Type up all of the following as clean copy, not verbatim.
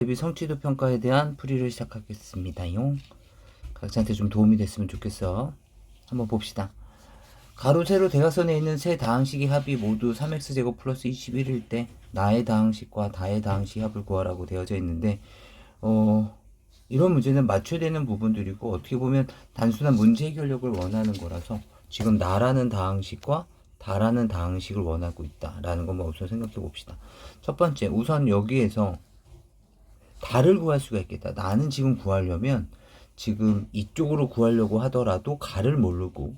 대비 성취도 평가에 대한 풀이를 시작하겠습니다요. 각자한테 좀 도움이 됐으면 좋겠어. 한번 봅시다. 가로 세로 대각선에 있는 세 다항식의 합이 모두 3x제곱 플러스 21일 때 나의 다항식과 다의 다항식 합을 구하라고 되어져 있는데 이런 문제는 맞춰야 되는 부분들이고 어떻게 보면 단순한 문제 해결력을 원하는 거라서 지금 나라는 다항식과 다라는 다항식을 원하고 있다라는 것만 우선 생각해 봅시다. 첫 번째, 우선 여기에서 다를 구할 수가 있겠다. 나는 지금 구하려면 지금 이쪽으로 구하려고 하더라도 가를 모르고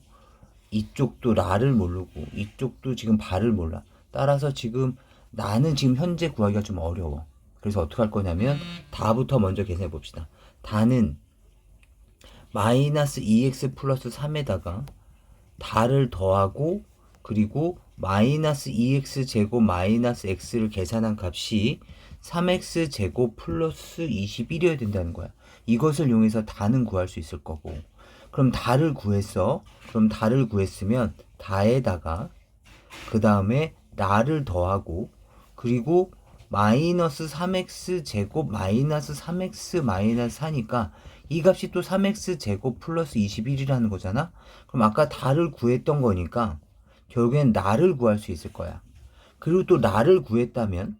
이쪽도 라를 모르고 이쪽도 지금 바를 몰라. 따라서 지금 나는 지금 현재 구하기가 좀 어려워. 그래서 어떻게 할 거냐면 다부터 먼저 계산해 봅시다. 다는 마이너스 2x 플러스 3에다가 다를 더하고 그리고 마이너스 2x 제곱 마이너스 x를 계산한 값이 3x 제곱 플러스 21이어야 된다는 거야. 이것을 이용해서 다는 구할 수 있을 거고. 그럼 다를 구했어. 그럼 다를 구했으면 다에다가 그 다음에 라를 더하고 그리고 마이너스 3x 제곱 마이너스 3x 마이너스 4니까 이 값이 또 3x 제곱 플러스 21이라는 거잖아. 그럼 아까 다를 구했던 거니까 결국엔 나를 구할 수 있을 거야. 그리고 또 나를 구했다면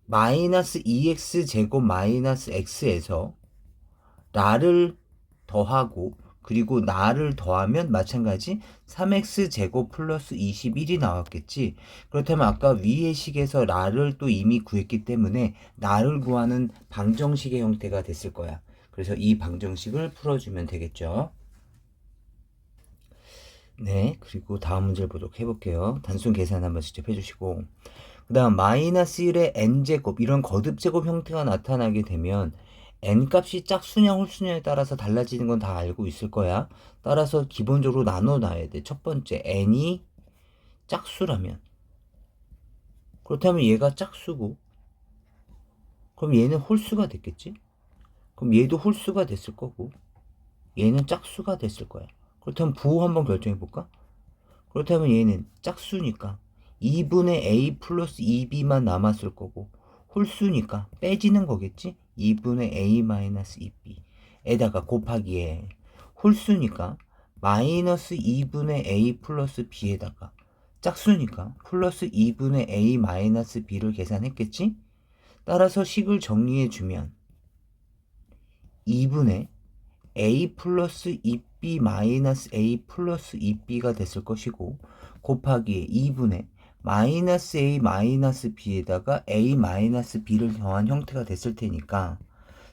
마이너스 2x 제곱 마이너스 x에서 나를 더하고 그리고 나를 더하면 마찬가지 3x 제곱 플러스 21이 나왔겠지. 그렇다면 아까 위의 식에서 나를 또 이미 구했기 때문에 나를 구하는 방정식의 형태가 됐을 거야. 그래서 이 방정식을 풀어주면 되겠죠. 네, 그리고 다음 문제를 보도록 해볼게요. 단순 계산 한번 직접 해주시고 그 다음 마이너스 1의 n제곱 이런 거듭제곱 형태가 나타나게 되면 n값이 짝수냐 홀수냐에 따라서 달라지는 건 다 알고 있을 거야. 따라서 기본적으로 나눠놔야 돼. 첫 번째 n이 짝수라면 그렇다면 얘가 짝수고 그럼 얘는 홀수가 됐겠지? 그럼 얘도 홀수가 됐을 거고 얘는 짝수가 됐을 거야. 그렇다면 부호 한번 결정해 볼까? 그렇다면 얘는 짝수니까 2분의 a 플러스 2b만 남았을 거고 홀수니까 빼지는 거겠지? 2분의 a 마이너스 2b 에다가 곱하기에 홀수니까 마이너스 2분의 a 플러스 b에다가 짝수니까 플러스 2분의 a 마이너스 b를 계산했겠지? 따라서 식을 정리해 주면 2분의 a 플러스 2b 마이너스 a 플러스 2b가 됐을 것이고 곱하기 2분의 마이너스 a 마이너스 b에다가 a 마이너스 b를 더한 형태가 됐을 테니까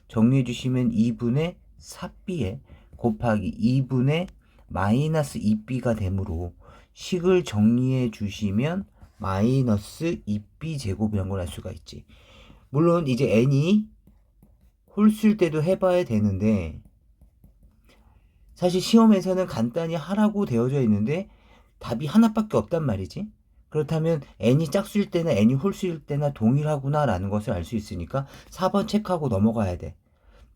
정리해 주시면 2분의 4b에 곱하기 2분의 마이너스 2b가 되므로 식을 정리해 주시면 마이너스 2b 제곱이란 걸 알 수가 있지. 물론 이제 n이 홀수일 때도 해봐야 되는데 사실 시험에서는 간단히 하라고 되어져 있는데 답이 하나밖에 없단 말이지. 그렇다면 n이 짝수일 때나 n이 홀수일 때나 동일하구나 라는 것을 알 수 있으니까 4번 체크하고 넘어가야 돼.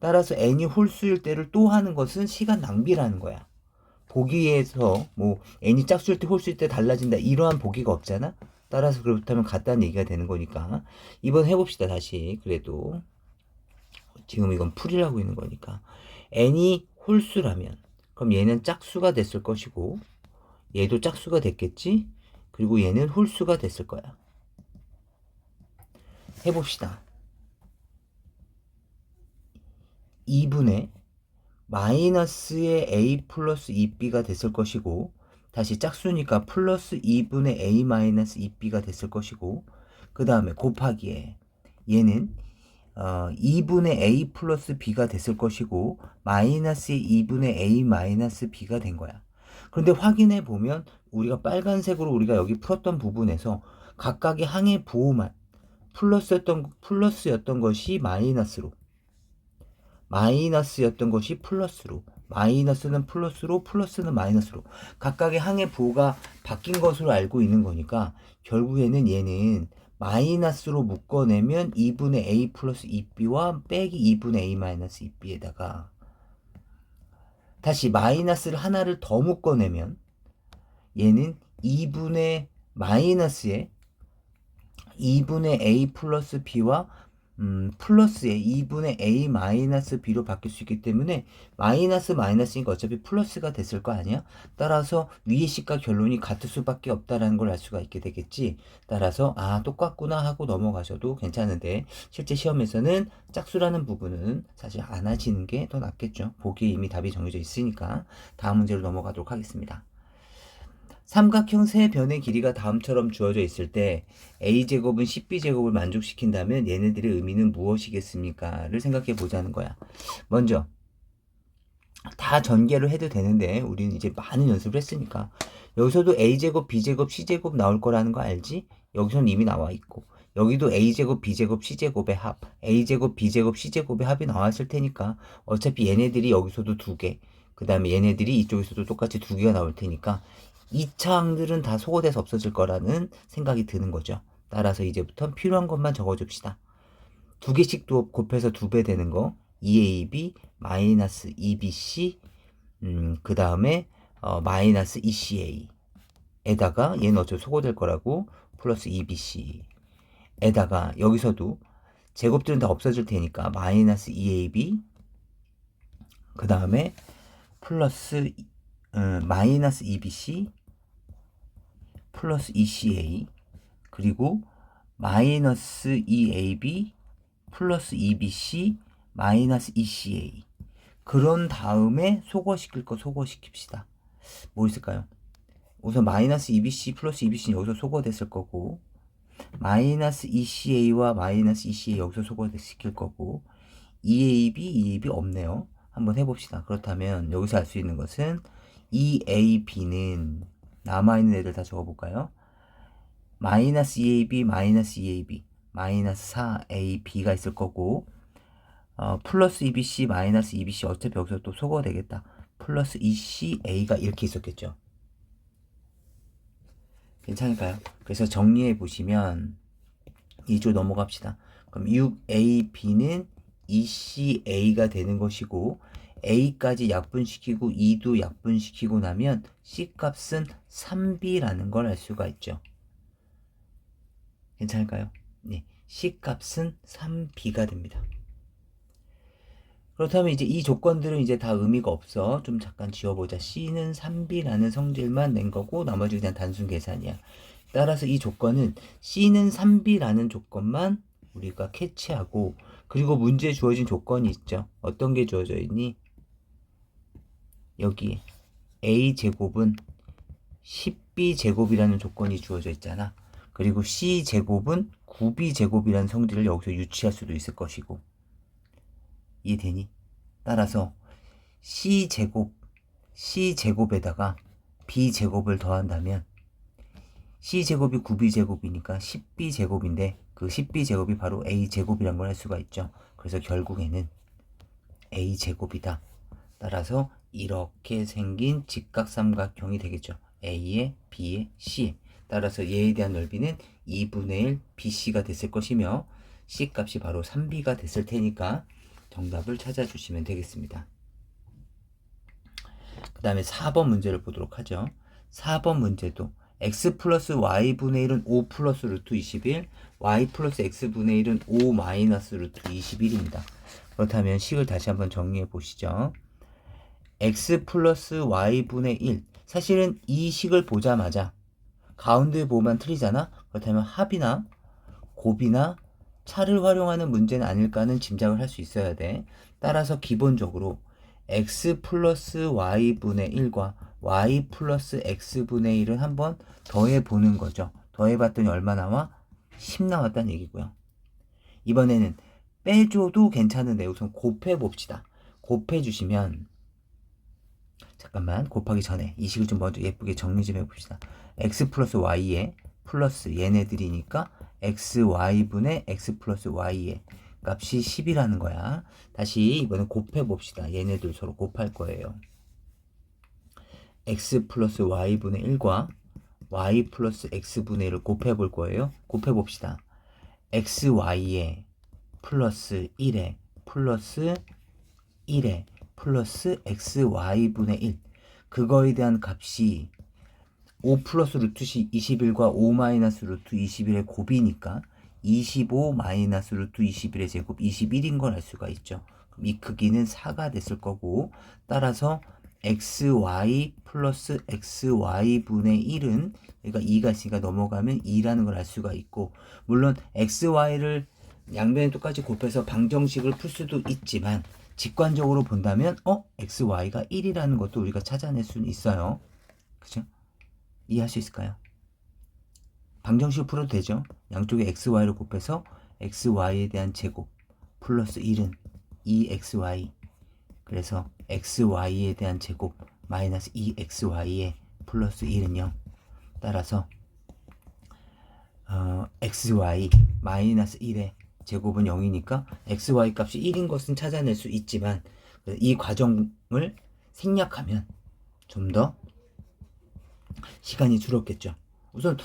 따라서 n이 홀수일 때를 또 하는 것은 시간 낭비라는 거야. 보기에서 뭐 n이 짝수일 때 홀수일 때 달라진다 이러한 보기가 없잖아. 따라서 그렇다면 같다는 얘기가 되는 거니까 이번 해봅시다. 다시 그래도 지금 이건 풀이라고 있는 거니까 n이 홀수라면 그럼 얘는 짝수가 됐을 것이고 얘도 짝수가 됐겠지. 그리고 얘는 홀수가 됐을 거야. 해봅시다. 2분의 마이너스의 a 플러스 2b가 됐을 것이고 다시 짝수니까 플러스 2분의 a 마이너스 2b가 됐을 것이고 그 다음에 곱하기에 얘는 2분의 a 플러스 b가 됐을 것이고 마이너스의 2분의 a 마이너스 b가 된 거야. 그런데 확인해 보면 우리가 빨간색으로 우리가 여기 풀었던 부분에서 각각의 항의 부호만 플러스였던 것이 마이너스로 마이너스였던 것이 플러스로 마이너스는 플러스로 플러스는 마이너스로 각각의 항의 부호가 바뀐 것으로 알고 있는 거니까 결국에는 얘는 마이너스로 묶어내면 2분의 a 플러스 2b와 빼기 2분의 a 마이너스 2b에다가 다시 마이너스를 하나를 더 묶어내면 얘는 2분의 마이너스에 2분의 a 플러스 b와 플러스의 2분의 a 마이너스 b로 바뀔 수 있기 때문에 마이너스니까 어차피 플러스가 됐을 거 아니야? 따라서 위의 식과 결론이 같을 수밖에 없다라는 걸 알 수가 있게 되겠지. 따라서 똑같구나 하고 넘어가셔도 괜찮은데 실제 시험에서는 짝수라는 부분은 사실 안 하시는 게 더 낫겠죠. 보기에 이미 답이 정해져 있으니까. 다음 문제로 넘어가도록 하겠습니다. 삼각형 세 변의 길이가 다음처럼 주어져 있을 때 a제곱은 10b제곱을 만족시킨다면 얘네들의 의미는 무엇이겠습니까? 를 생각해 보자는 거야. 먼저 다 전개를 해도 되는데 우리는 이제 많은 연습을 했으니까 여기서도 a제곱, b제곱, c제곱 나올 거라는 거 알지? 여기서는 이미 나와 있고 여기도 a제곱, b제곱, c제곱의 합, a제곱, b제곱, c제곱의 합이 나왔을 테니까 어차피 얘네들이 여기서도 두 개, 그 다음에 얘네들이 이쪽에서도 똑같이 두 개가 나올 테니까 이 차항들은 다 소거돼서 없어질 거라는 생각이 드는 거죠. 따라서 이제부터 필요한 것만 적어줍시다. 두 개씩 곱해서 2배 되는 거 2ab 마이너스 2bc 그 다음에 마이너스 2ca 에다가 얘는 어차피 소거될 거라고 플러스 2bc 에다가 여기서도 제곱들은 다 없어질 테니까 마이너스 2ab 그 다음에 플러스 마이너스 2bc 플러스 2ca 그리고 마이너스 2ab 플러스 2bc 마이너스 2ca 그런 다음에 소거시킬 거 소거시킵시다. 뭐 있을까요? 우선 마이너스 2bc 플러스 2bc는 여기서 소거됐을 거고 마이너스 2ca와 마이너스 2ca 여기서 소거시킬 거고 2ab 없네요. 한번 해봅시다. 그렇다면 여기서 알 수 있는 것은 2ab는 남아있는 애들 다 적어볼까요? 마이너스 2ab 마이너스 2ab 마이너스 4ab가 있을 거고 플러스 2bc 마이너스 2bc 어차피 여기서 또 소거가 되겠다. 플러스 2ca가 이렇게 있었겠죠. 괜찮을까요? 그래서 정리해 보시면 2조 넘어갑시다. 그럼 6ab는 2ca가 되는 것이고 a까지 약분시키고 2도 약분시키고 나면 c값은 3b라는 걸 알 수가 있죠. 괜찮을까요? 네, c값은 3b가 됩니다. 그렇다면 이제 이 조건들은 이제 다 의미가 없어. 좀 잠깐 지워보자. C는 3B라는 성질만 낸 거고 나머지 그냥 단순 계산이야. 따라서 이 조건은 C는 3B라는 조건만 우리가 캐치하고 그리고 문제에 주어진 조건이 있죠. 어떤 게 주어져 있니? 여기에 A제곱은 10B제곱이라는 조건이 주어져 있잖아. 그리고 C제곱은 9B제곱이라는 성질을 여기서 유치할 수도 있을 것이고 이해되니? 따라서 C제곱에다가 B제곱을 더한다면 C제곱이 9B제곱이니까 10B제곱인데 그 10B제곱이 바로 A제곱이란 걸 할 수가 있죠. 그래서 결국에는 A제곱이다. 따라서 이렇게 생긴 직각삼각형이 되겠죠. A에 B에 C에 따라서 얘에 대한 넓이는 2분의 1 BC가 됐을 것이며 C값이 바로 3B가 됐을 테니까 정답을 찾아주시면 되겠습니다. 그 다음에 4번 문제를 보도록 하죠. 4번 문제도 x 플러스 y분의 1은 5 플러스 루트 21 y 플러스 x분의 1은 5 마이너스 루트 21입니다. 그렇다면 식을 다시 한번 정리해 보시죠. x 플러스 y분의 1 사실은 이 식을 보자마자 가운데 보면 틀리잖아. 그렇다면 합이나 곱이나 차를 활용하는 문제는 아닐까는 짐작을 할 수 있어야 돼. 따라서 기본적으로 x 플러스 y분의 1과 y 플러스 x분의 1은 한번 더해보는 거죠. 더해봤더니 얼마 나와? 10 나왔다는 얘기고요. 이번에는 빼줘도 괜찮은데 우선 곱해봅시다. 곱해주시면 잠깐만 곱하기 전에 이 식을 좀 먼저 예쁘게 정리 좀 해봅시다. x 플러스 y에 플러스 얘네들이니까 xy분의 x 플러스 y의 값이 10이라는 거야. 다시 이번엔 곱해봅시다. 얘네들 서로 곱할 거예요. x 플러스 y분의 1과 y 플러스 x분의 1을 곱해볼 거예요. 곱해봅시다. xy에 플러스 1에 플러스 1에 플러스 xy분의 1 그거에 대한 값이 5 플러스 루트 21과 5 마이너스 루트 21의 곱이니까 25 마이너스 루트 21의 제곱 21인 걸 알 수가 있죠. 그럼 이 크기는 4가 됐을 거고, 따라서 xy 플러스 xy분의 1은, 그러니까 2가 있으니까 넘어가면 2라는 걸 알 수가 있고, 물론 xy를 양변에 똑같이 곱해서 방정식을 풀 수도 있지만 직관적으로 본다면 xy가 1이라는 것도 우리가 찾아낼 수는 있어요. 그죠? 이해할 수 있을까요? 방정식을 풀어도 되죠. 양쪽에 xy를 곱해서 xy에 대한 제곱 플러스 1은 2xy, 그래서 xy에 대한 제곱 마이너스 2xy에 플러스 1은 0. 따라서 xy 마이너스 1의 제곱은 0이니까 xy 값이 1인 것은 찾아낼 수 있지만, 이 과정을 생략하면 좀 더 시간이 줄었겠죠. 우선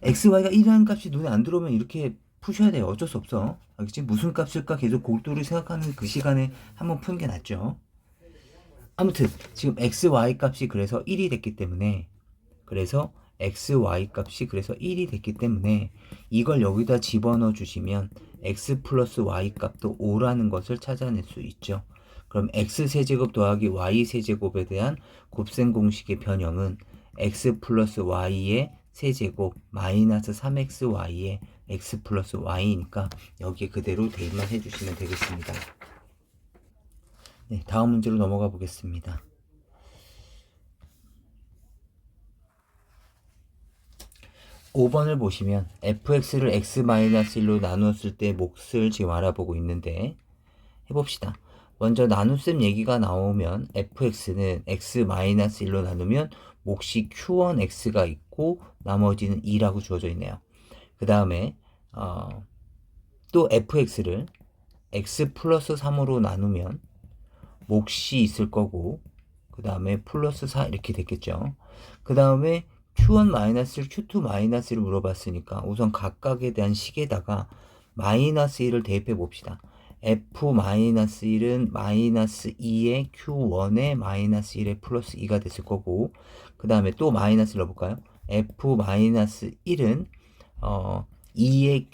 xy가 1이라는 값이 눈에 안 들어오면 이렇게 푸셔야 돼요. 어쩔 수 없어. 알겠지? 무슨 값일까 계속 골똘히 생각하는 그 시간에 한번 푸는 게 낫죠. 아무튼 지금 xy 값이 그래서 1이 됐기 때문에, 그래서 xy 값이 그래서 1이 됐기 때문에 이걸 여기다 집어넣어 주시면 x 플러스 y 값도 5라는 것을 찾아낼 수 있죠. 그럼 x 세제곱 더하기 y 세제곱에 대한 곱셈 공식의 변형은 x 플러스 y의 세제곱 마이너스 3xy의 x 플러스 y니까 여기에 그대로 대입만 해주시면 되겠습니다. 네, 다음 문제로 넘어가 보겠습니다. 5번을 보시면 fx를 x-1로 나누었을 때 몫을 지금 알아보고 있는데, 해봅시다. 먼저 나눗셈 얘기가 나오면 fx는 x-1로 나누면 몫이 q1x가 있고 나머지는 2라고 주어져 있네요. 그 다음에 또 fx를 x 플러스 3으로 나누면 몫이 있을 거고, 그 다음에 플러스 4 이렇게 됐겠죠. 그 다음에 q1 마이너스를 q2 마이너스를 물어봤으니까 우선 각각에 대한 식에다가 마이너스 1을 대입해 봅시다. f 마이너스 1은 마이너스 2의 q1에 마이너스 1의 플러스 2가 됐을 거고, 그 다음에 또 마이너스를 넣어볼까요? f 마이너스 1은 2의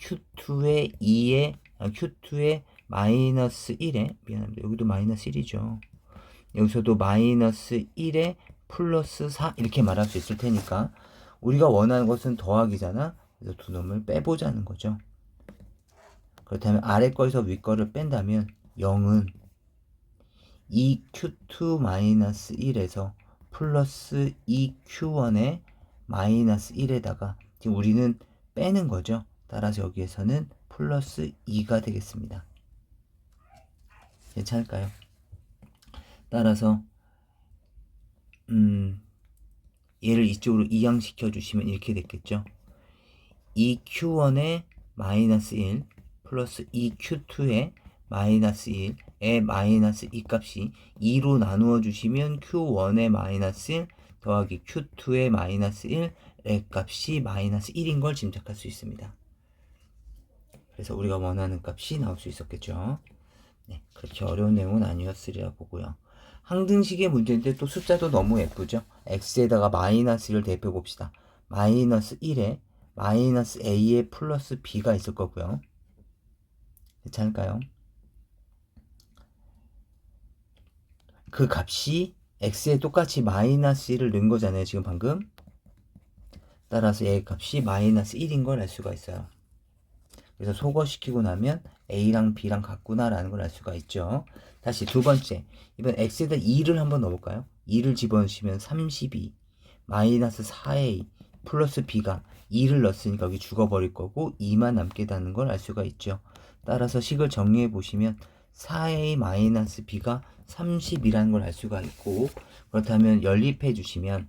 q2의 마이너스 1에, 미안합니다. 여기도 마이너스 1이죠. 여기서도 마이너스 1에 플러스 4 이렇게 말할 수 있을 테니까, 우리가 원하는 것은 더하기잖아. 그래서 두 놈을 빼보자는 거죠. 그렇다면 아래 거에서 위 거를 뺀다면 0은 2q2-1에서 플러스 2q1의 마이너스 1에다가 지금 우리는 빼는 거죠. 따라서 여기에서는 플러스 2가 되겠습니다. 괜찮을까요? 따라서 얘를 이쪽으로 이항시켜 주시면 이렇게 됐겠죠. 2q1의 마이너스 1 플러스 2q2의 마이너스 1의 마이너스 2 값이 2로 나누어 주시면 q1의 마이너스 1 더하기 q2의 마이너스 1의 값이 마이너스 1인 걸 짐작할 수 있습니다. 그래서 우리가 원하는 값이 나올 수 있었겠죠. 네, 그렇게 어려운 내용은 아니었으리라 보고요. 항등식의 문제인데 또 숫자도 너무 예쁘죠. x에다가 마이너스를 대입해 봅시다. 마이너스 1에 마이너스 a에 플러스 b가 있을 거고요. 괜찮을까요? 그 값이 x에 똑같이 마이너스 1을 넣은 거잖아요. 지금 방금. 따라서 얘 값이 마이너스 1인 걸 알 수가 있어요. 그래서 소거시키고 나면 a랑 b랑 같구나 라는 걸 알 수가 있죠. 다시 두 번째, 이번 x에다 2를 한번 넣어볼까요? 2를 집어넣으시면 32 마이너스 4a 플러스 b가 2를 넣었으니까 여기 죽어버릴 거고 2만 남게 되는 걸 알 수가 있죠. 따라서 식을 정리해 보시면 4a 마이너스 b가 30이라는 걸 알 수가 있고, 그렇다면 연립해 주시면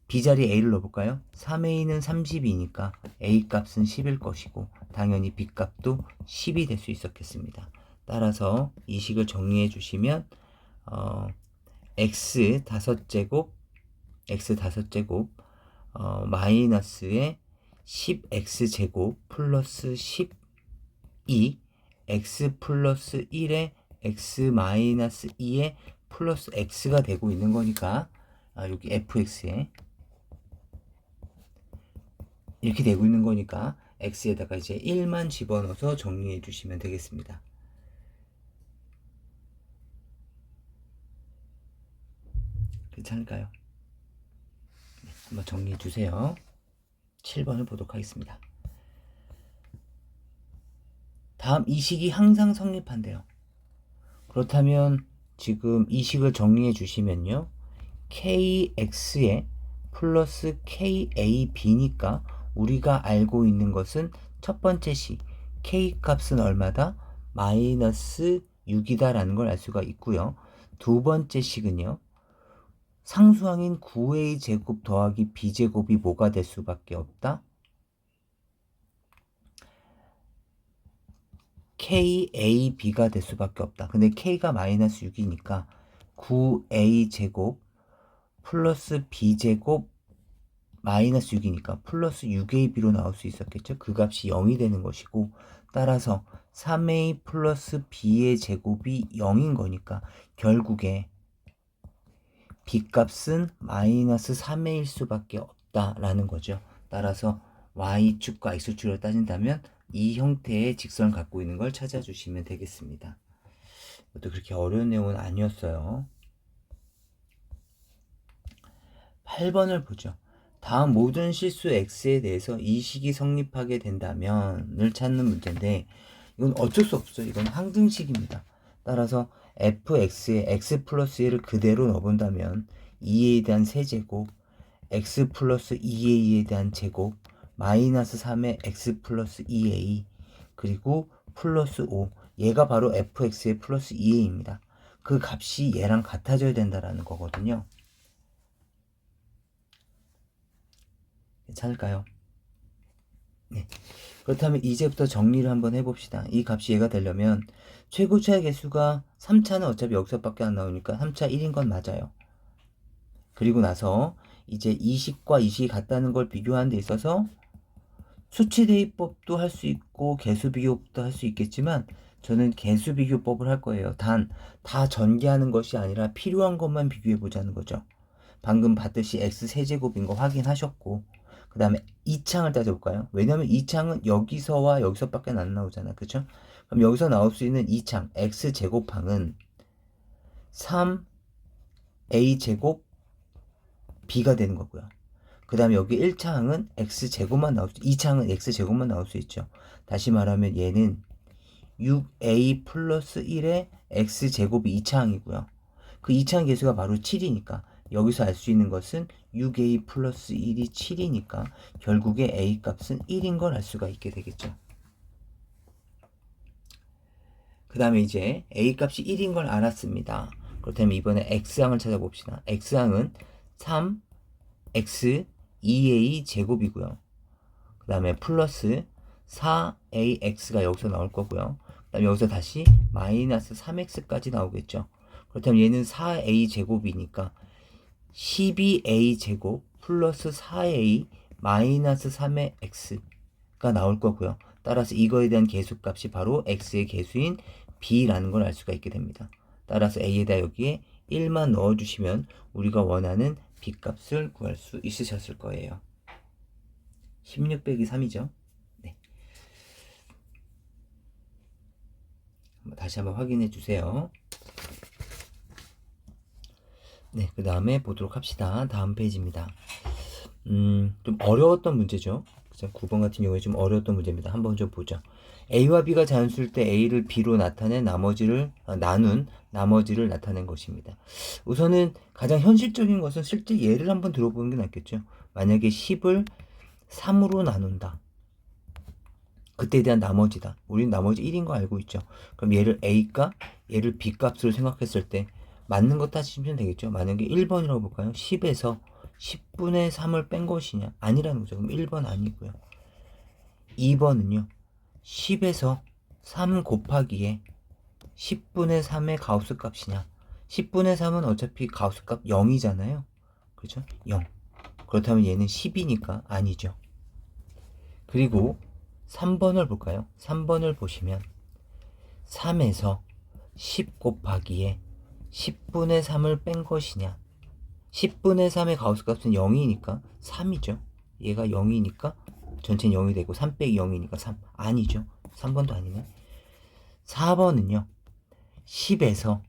b자리에 a를 넣어볼까요? 3a는 30이니까 a 값은 10일 것이고 당연히 b 값도 10이 될 수 있었겠습니다. 따라서 이 식을 정리해 주시면 x 5제곱 마이너스의 10x제곱 플러스 12 x 플러스 1에 x 마이너스 2에 플러스 x가 되고 있는 거니까 여기 fx에 이렇게 되고 있는 거니까 x에다가 이제 1만 집어넣어서 정리해 주시면 되겠습니다. 괜찮을까요? 네, 한번 정리해 주세요. 7번을 보도록 하겠습니다. 다음 이식이 항상 성립한대요. 그렇다면 지금 이식을 정리해 주시면요. kx에 플러스 kab니까 우리가 알고 있는 것은 첫 번째 식 k 값은 얼마다? 마이너스 6이다 라는 걸 알 수가 있고요. 두 번째 식은요. 상수항인 9a 제곱 더하기 b 제곱이 뭐가 될 수밖에 없다? kab가 될 수밖에 없다. 근데 k가 마이너스 6이니까 9a 제곱 플러스 b 제곱 마이너스 6이니까 플러스 6ab로 나올 수 있었겠죠. 그 값이 0이 되는 것이고 따라서 3a 플러스 b의 제곱이 0인 거니까 결국에 b 값은 마이너스 3a일 수밖에 없다라는 거죠. 따라서 y축과 x축을 따진다면 이 형태의 직선을 갖고 있는 걸 찾아주시면 되겠습니다. 이것도 그렇게 어려운 내용은 아니었어요. 8번을 보죠. 다음 모든 실수 x에 대해서 이 식이 성립하게 된다면을 찾는 문제인데 이건 어쩔 수 없어요. 이건 항등식입니다. 따라서 fx에 x 플러스 1을 그대로 넣어본다면 2a에 대한 세제곱 x 플러스 2a에 대한 제곱 마이너스 3의 x 플러스 2a 그리고 플러스 5 얘가 바로 fx의 플러스 2a입니다. 그 값이 얘랑 같아져야 된다라는 거거든요. 괜찮을까요? 네. 그렇다면 이제부터 정리를 한번 해봅시다. 이 값이 얘가 되려면 최고차의 개수가 3차는 어차피 여기서밖에 안 나오니까 3차 1인 건 맞아요. 그리고 나서 이제 이식과 이식이 같다는 걸 비교하는 데 있어서 수치 대입법도 할 수 있고 개수 비교법도 할 수 있겠지만 저는 개수 비교법을 할 거예요. 단 다 전개하는 것이 아니라 필요한 것만 비교해 보자는 거죠. 방금 봤듯이 x 세제곱인 거 확인하셨고 그 다음에 2창을 따져볼까요? 왜냐면 2창은 여기서와 여기서밖에 안 나오잖아. 그쵸? 그럼 여기서 나올 수 있는 2창 x제곱항은 3a제곱 b가 되는 거고요. 그 다음에 여기 1창은 x제곱만 나올 수 2창은 x제곱만 나올 수 있죠. 다시 말하면 얘는 6a 플러스 1의 x제곱이 2창이고요. 그 2창 개수가 바로 7이니까 여기서 알 수 있는 것은 6a 플러스 1이 7이니까 결국에 a 값은 1인 걸 알 수가 있게 되겠죠. 그 다음에 이제 a 값이 1인 걸 알았습니다. 그렇다면 이번에 x항을 찾아봅시다. x항은 3x 2a 제곱이고요. 그 다음에 플러스 4ax가 여기서 나올 거고요. 그 다음에 여기서 다시 마이너스 3x까지 나오겠죠. 그렇다면 얘는 4a 제곱이니까 12a 제곱 플러스 4a 마이너스 3의 x가 나올 거고요. 따라서 이거에 대한 개수값이 바로 x의 개수인 b라는 걸 알 수가 있게 됩니다. 따라서 a에다 여기에 1만 넣어주시면 우리가 원하는 b 값을 구할 수 있으셨을 거예요. 16 빼기 3이죠. 네. 다시 한번 확인해 주세요. 네, 그 다음에 보도록 합시다. 다음 페이지입니다. 좀 어려웠던 문제죠. 9번 같은 경우에 좀 어려웠던 문제입니다. 한번 좀 보죠. A와 B가 자연수일 때 A를 B로 나타낸 나눈 나머지를 나타낸 것입니다. 우선은 가장 현실적인 것은 실제 예를 한번 들어보는 게 낫겠죠. 만약에 10을 3으로 나눈다. 그때에 대한 나머지다. 우리는 나머지 1인 거 알고 있죠. 그럼 얘를 A값, 얘를 B값으로 생각했을 때 맞는 거 따지시면 되겠죠. 만약에 1번이라고 볼까요? 10에서 10분의 3을 뺀 것이냐? 아니라는 거죠. 그럼 1번 아니고요. 2번은요. 10에서 3 곱하기에 10분의 3의 가우스 값이냐? 10분의 3은 어차피 가우스 값 0이잖아요. 그렇죠? 0. 그렇다면 얘는 10이니까 아니죠. 그리고 3번을 볼까요? 3번을 보시면 3에서 10 곱하기에 10분의 3을 뺀 것이냐? 10분의 3의 가우스 값은 0이니까 3이죠. 얘가 0이니까 전체는 0이 되고 3 빼기 0이니까 3. 아니죠. 3번도 아니네. 4번은요. 10에서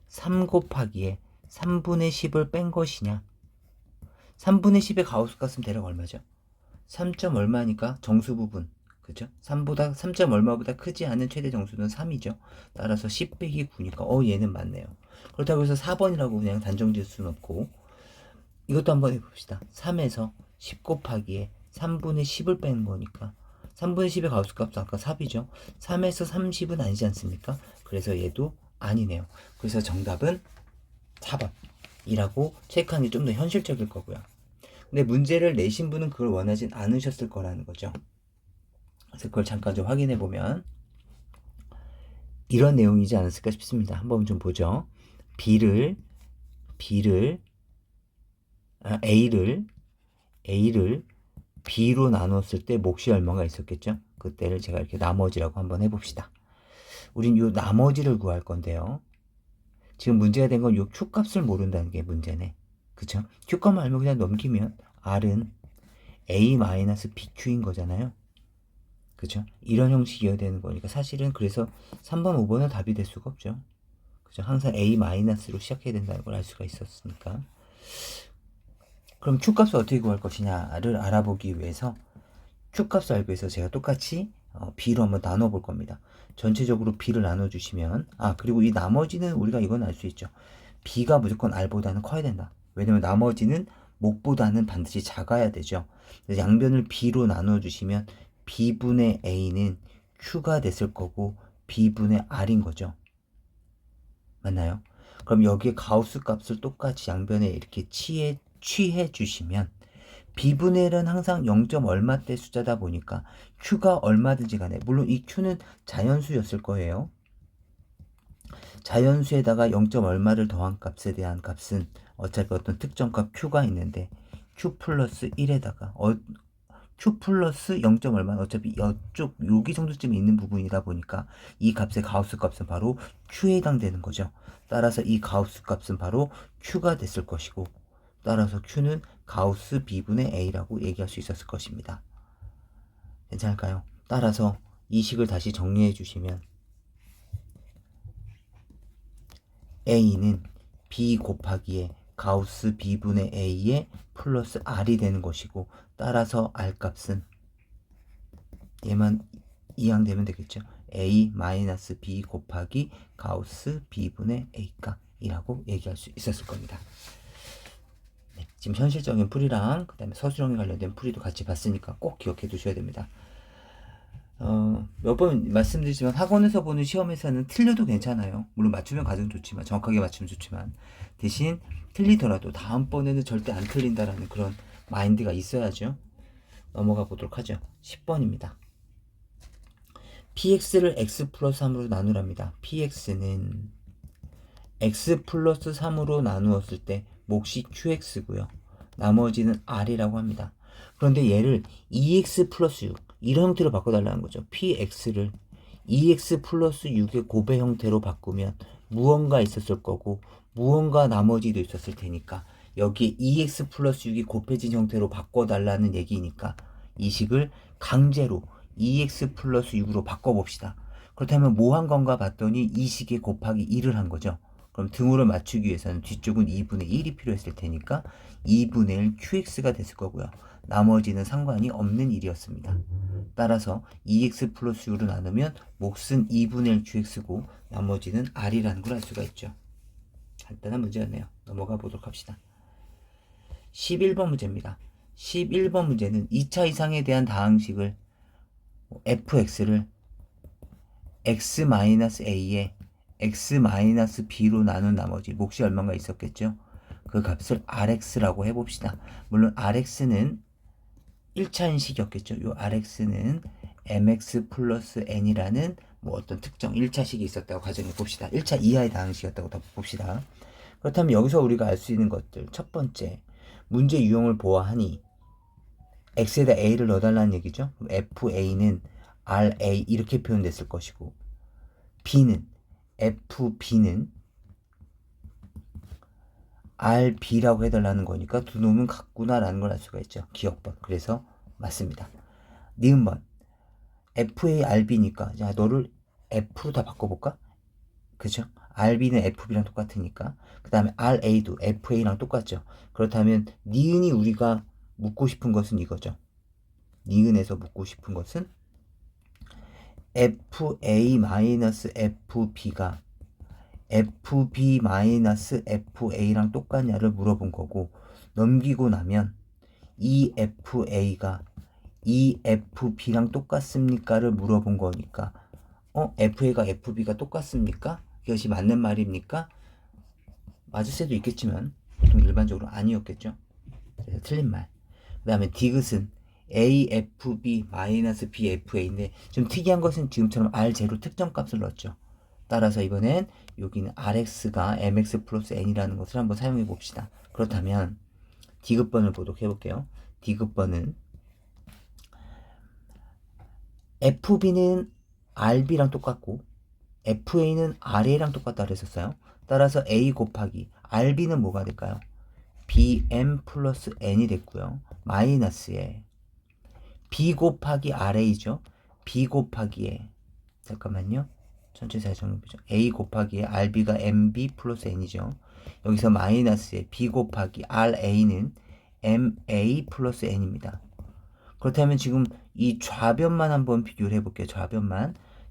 3 곱하기에 3분의 10을 뺀 것이냐. 3분의 10의 가우스값은 대략 얼마죠? 3점 얼마니까 정수 부분. 그죠? 3점 얼마보다 크지 않은 최대 정수는 3이죠. 따라서 10 빼기 9니까 얘는 맞네요. 그렇다고 해서 4번이라고 그냥 단정 지을 수는 없고, 이것도 한번 해봅시다. 3에서 10 곱하기에 3분의 10을 빼는 거니까 3분의 10의 가우스값은 아까 4이죠. 3에서 30은 아니지 않습니까? 그래서 얘도 아니네요. 그래서 정답은 4번이라고 체크하는 게 좀 더 현실적일 거고요. 근데 문제를 내신 분은 그걸 원하진 않으셨을 거라는 거죠. 그래서 그걸 잠깐 좀 확인해 보면 이런 내용이지 않았을까 싶습니다. 한번 좀 보죠. A를 B로 나눴을 때 몫이 얼마가 있었겠죠? 그때를 제가 이렇게 나머지라고 한번 해봅시다. 우린 요 나머지를 구할 건데요. 지금 문제가 된 건 요 Q값을 모른다는 게 문제네. 그쵸? Q값만 알면 그냥 넘기면 R은 A-BQ인 거잖아요. 그죠? 이런 형식이어야 되는 거니까 사실은 그래서 3번, 5번은 답이 될 수가 없죠. 그죠? 항상 A-로 시작해야 된다는 걸 알 수가 있었으니까. 그럼 Q값을 어떻게 구할 것이냐를 알아보기 위해서 Q값을 알기 위해서 제가 똑같이 B로 한번 나눠볼 겁니다. 전체적으로 B를 나눠주시면 그리고 이 나머지는 우리가 이건 알 수 있죠. B가 무조건 R보다는 커야 된다. 왜냐면 나머지는 몫보다는 반드시 작아야 되죠. 그래서 양변을 B로 나눠주시면 B분의 A는 Q가 됐을 거고 B분의 R인 거죠. 맞나요? 그럼 여기에 가우스 값을 똑같이 양변에 이렇게 취해 주시면 B분의 1은 항상 0. 얼마대 숫자다 보니까 Q가 얼마든지 간에 물론 이 Q는 자연수였을 거예요. 자연수에다가 0. 얼마를 더한 값에 대한 값은 어차피 어떤 특정값 Q가 있는데 Q 플러스 1에다가 Q 플러스 0. 얼마는 어차피 여기 정도쯤에 있는 부분이다 보니까 이 값의 가우스 값은 바로 Q에 해당되는 거죠. 따라서 이 가우스 값은 바로 Q가 됐을 것이고 따라서 Q는 가우스 B분의 A라고 얘기할 수 있었을 것입니다. 괜찮을까요? 따라서 이 식을 다시 정리해 주시면 A는 B 곱하기에 가우스 B분의 A에 플러스 R이 되는 것이고 따라서 R 값은 얘만 이항되면 되겠죠. A-B 곱하기 가우스 B분의 A 값이라고 얘기할 수 있었을 겁니다. 네, 지금 현실적인 풀이랑 그 다음에 서술형에 관련된 풀이도 같이 봤으니까 꼭 기억해 두셔야 됩니다. 몇 번 말씀드리지만 학원에서 보는 시험에서는 틀려도 괜찮아요. 물론 맞추면 가장 좋지만 정확하게 맞추면 좋지만 대신 틀리더라도 다음번에는 절대 안 틀린다라는 그런 마인드가 있어야죠. 넘어가 보도록 하죠. 10번입니다. px를 x 플러스 3으로 나누랍니다. px는 x 플러스 3으로 나누었을 때 몫이 qx고요. 나머지는 r이라고 합니다. 그런데 얘를 2x 플러스 6 이런 형태로 바꿔달라는 거죠. px를 2x 플러스 6의 곱의 형태로 바꾸면 무언가 있었을 거고 무언가 나머지도 있었을 테니까 여기에 2x 플러스 6이 곱해진 형태로 바꿔달라는 얘기니까 이 식을 강제로 2x 플러스 6으로 바꿔봅시다. 그렇다면 뭐 한 건가 봤더니 이 식에 곱하기 1을 한 거죠. 그럼 등호를 맞추기 위해서는 뒤쪽은 2분의 1이 필요했을 테니까 2분의 1 qx가 됐을 거고요. 나머지는 상관이 없는 일이었습니다. 따라서 2x 플러스 6로 나누면 몫은 2분의 1 qx고 나머지는 r이라는 걸 알 수가 있죠. 간단한 문제였네요. 넘어가 보도록 합시다. 11번 문제입니다. 11번 문제는 2차 이상에 대한 다항식을 fx를 x-a에 x-b로 나눈 나머지 몫이 얼마가 있었겠죠? 그 값을 rx라고 해봅시다. 물론 rx는 1차 인식이었겠죠. 요 rx는 mx 플러스 n이라는 뭐 어떤 특정 1차식이 있었다고 가정해 봅시다. 1차 이하의 다항식이었다고 봅시다. 그렇다면 여기서 우리가 알 수 있는 것들 첫 번째 문제 유형을 보아하니 x에다 a를 넣어달라는 얘기죠. 그럼 fa는 ra 이렇게 표현됐을 것이고 b는 fb는 rb라고 해달라는 거니까 두 놈은 같구나 라는 걸 알 수가 있죠. 기억법. 그래서 맞습니다. 니은번 FA RB니까 자 너를 F로 다 바꿔볼까? 그죠? RB는 FB랑 똑같으니까. 그 다음에 RA도 FA랑 똑같죠. 그렇다면 니은이 우리가 묻고 싶은 것은 이거죠. 니은에서 묻고 싶은 것은 FA-FB가 FB-FA랑 똑같냐를 물어본 거고, 넘기고 나면 EFA가 EFB랑 똑같습니까를 물어본 거니까 FA가 FB가 똑같습니까? 이것이 맞는 말입니까? 맞을 수도 있겠지만 보통 일반적으로 아니었겠죠. 그래서 틀린 말. 그 다음에 디귿은 AFB-BFA인데 좀 특이한 것은 지금처럼 R0 특정값을 넣었죠. 따라서 이번엔 여기는 RX가 MX 플러스 N이라는 것을 한번 사용해 봅시다. 그렇다면 디귿번을 보도록 해볼게요. 디귿번은 FB는 RB랑 똑같고 FA는 RA랑 똑같다 그랬었어요. 따라서 A 곱하기 RB는 뭐가 될까요? BM 플러스 N이 됐고요. 마이너스에 B 곱하기 RA죠. B 곱하기에 잠깐만요. 천천히 다시 정리해보죠. A 곱하기에 RB가 MB 플러스 N이죠. 여기서 마이너스에 B 곱하기 RA는 MA 플러스 N입니다. 그렇다면 지금 이 좌변만 한번 비교를 해볼게요.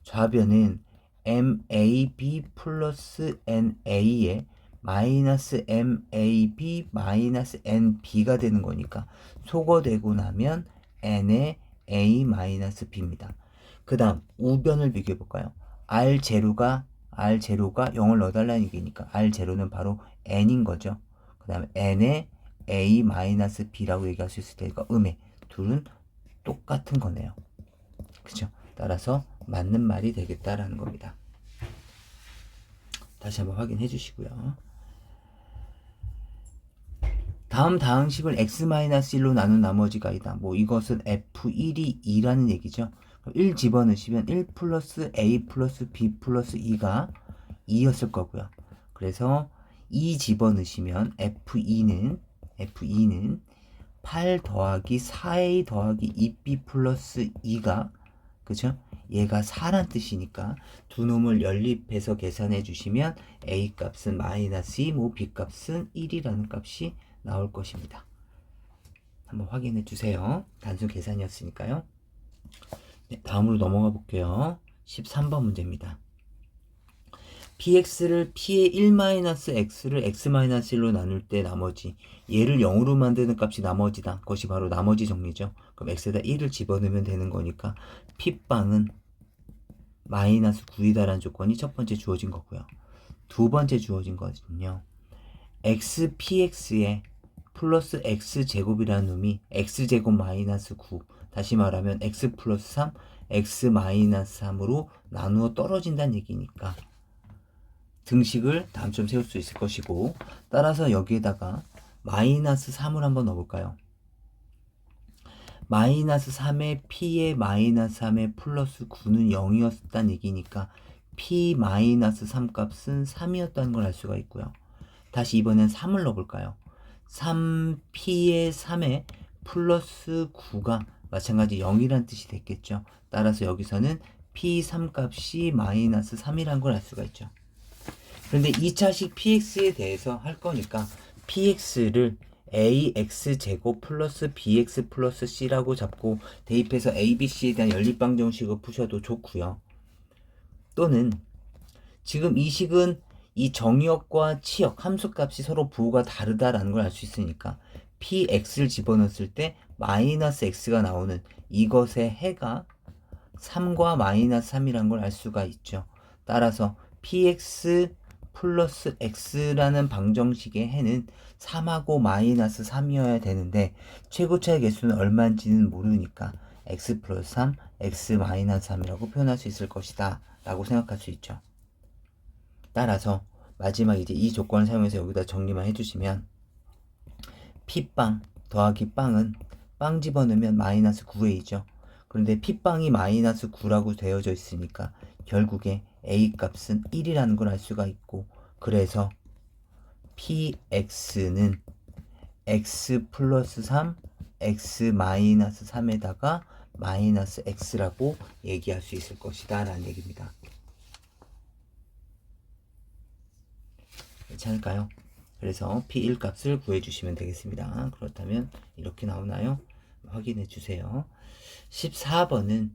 좌변은 MAB 플러스 NA에 마이너스 MAB 마이너스 NB가 되는 거니까 소거되고 나면 N의 A 마이너스 B입니다. 그 다음 우변을 비교해 볼까요? R0가 0을 넣어달라는 얘기니까 R0는 바로 N인 거죠. 그 다음에 N의 A 마이너스 B라고 얘기할 수 있을 테니까 음에 둘은 똑같은 거네요. 그죠? 따라서 맞는 말이 되겠다라는 겁니다. 다시 한번 확인해 주시고요. 다음 다항식을 x-1로 나눈 나머지가 이다. 뭐 이것은 f1이 2라는 얘기죠. 1 집어넣으시면 1 플러스 a 플러스 b 플러스 2가 2였을 거고요. 그래서 2 집어넣으시면 f2는 8 더하기 4a 더하기 2b 플러스 2가 그죠? 얘가 4란 뜻이니까 두 놈을 연립해서 계산해 주시면 a 값은 마이너스 2, 뭐 b 값은 1이라는 값이 나올 것입니다. 한번 확인해 주세요. 단순 계산이었으니까요. 네, 다음으로 넘어가 볼게요. 13번 문제입니다. px를 p의 1-x를 x-1로 나눌 때 나머지 얘를 0으로 만드는 값이 나머지다. 그것이 바로 나머지 정리죠. 그럼 x에다 1을 집어넣으면 되는 거니까 p빵은 마이너스 9이다라는 조건이 첫 번째 주어진 거고요. 두 번째 주어진 것은요. xpx에 플러스 x제곱이라는 놈이 x제곱 마이너스 9 다시 말하면 x 플러스 3 x 마이너스 3으로 나누어 떨어진다는 얘기니까 등식을 다음점 세울 수 있을 것이고 따라서 여기에다가 마이너스 3을 한번 넣어볼까요? 마이너스 3의 p의 마이너스 3의 플러스 9는 0이었다는 얘기니까 p 마이너스 3 값은 3이었다는 걸 알 수가 있고요. 다시 이번엔 3을 넣어볼까요? 3p의 3의 플러스 9가 마찬가지 0이란 뜻이 됐겠죠. 따라서 여기서는 p3 값이 마이너스 3이란 걸 알 수가 있죠. 그런데 2차식 px에 대해서 할 거니까 px를 ax제곱 플러스 bx 플러스 c라고 잡고 대입해서 abc에 대한 연립방정식을 푸셔도 좋고요. 또는 지금 이 식은 이 정의역과 치역, 함수값이 서로 부호가 다르다라는 걸 알 수 있으니까 px를 집어넣었을 때 마이너스 x가 나오는 이것의 해가 3과 마이너스 3이라는 걸 알 수가 있죠. 따라서 px 플러스 x라는 방정식의 해는 3하고 마이너스 3이어야 되는데 최고차의 개수는 얼마인지는 모르니까 x 플러스 3, x 마이너스 3이라고 표현할 수 있을 것이다 라고 생각할 수 있죠. 따라서 마지막 이제 이 조건을 사용해서 여기다 정리만 해주시면 p빵 더하기 빵은 빵 집어넣으면 마이너스 9a죠. 그런데 p빵이 마이너스 9라고 되어져 있으니까 결국에 a 값은 1이라는 걸 알 수가 있고 그래서 px는 x 플러스 3 x 마이너스 3에다가 마이너스 x라고 얘기할 수 있을 것이다 라는 얘기입니다. 괜찮을까요? 그래서 P1 값을 구해주시면 되겠습니다. 그렇다면 이렇게 나오나요? 확인해 주세요. 14번은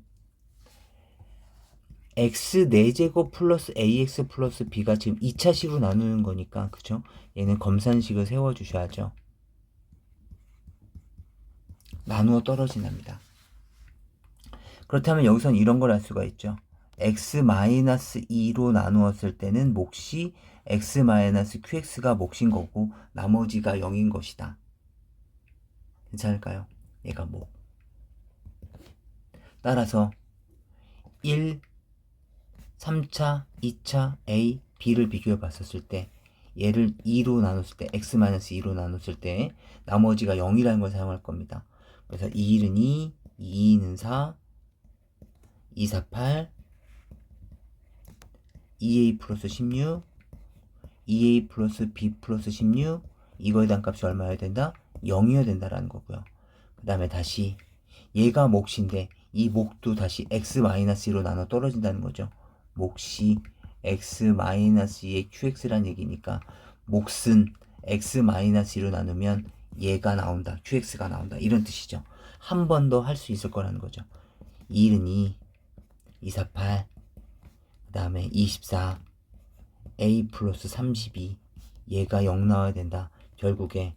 x 4제곱 플러스 ax 플러스 b가 지금 2차식으로 나누는 거니까, 그죠? 얘는 검산식을 세워주셔야죠. 나누어 떨어진답니다. 그렇다면 여기선 이런 걸 알 수가 있죠. x-2로 나누었을 때는 몫이 x-qx가 몫인 거고 나머지가 0인 것이다. 괜찮을까요? 얘가 몫. 따라서 1, 3차, 2차 a, b를 비교해 봤었을 때 얘를 2로 나눴을 때 x-2로 나눴을 때 나머지가 0이라는 걸 사용할 겁니다. 그래서 2, 1은 2, 2, 2는 4, 2, 4, 8, 2a 플러스 16, 2a 플러스 b 플러스 16, 이거에 대한 값이 얼마여야 된다? 0이어야 된다라는 거고요. 그 다음에 다시 얘가 몫인데 이 몫도 다시 x-2로 나눠 떨어진다는 거죠. 몫이 x-2의 qx란 얘기니까 몫은 x-2로 나누면 얘가 나온다. qx가 나온다. 이런 뜻이죠. 한 번 더 할 수 있을 거라는 거죠. 2는 2, 2, 4, 8, 그 다음에 24, a 플러스 32, 얘가 0 나와야 된다. 결국에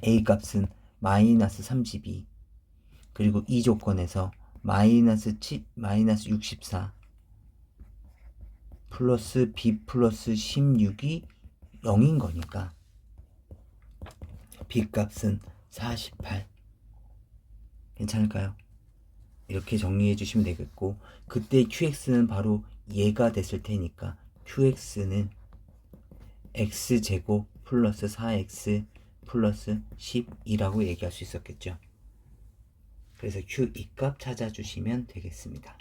a 값은 마이너스 32, 그리고 이 조건에서 마이너스 64 플러스 b 플러스 16이 0인 거니까 b 값은 48. 괜찮을까요? 이렇게 정리해 주시면 되겠고, 그때 qx는 바로 얘가 됐을 테니까 qx는 x제곱 플러스 4x 플러스 12라고 얘기할 수 있었겠죠. 그래서 q2 값 찾아주시면 되겠습니다.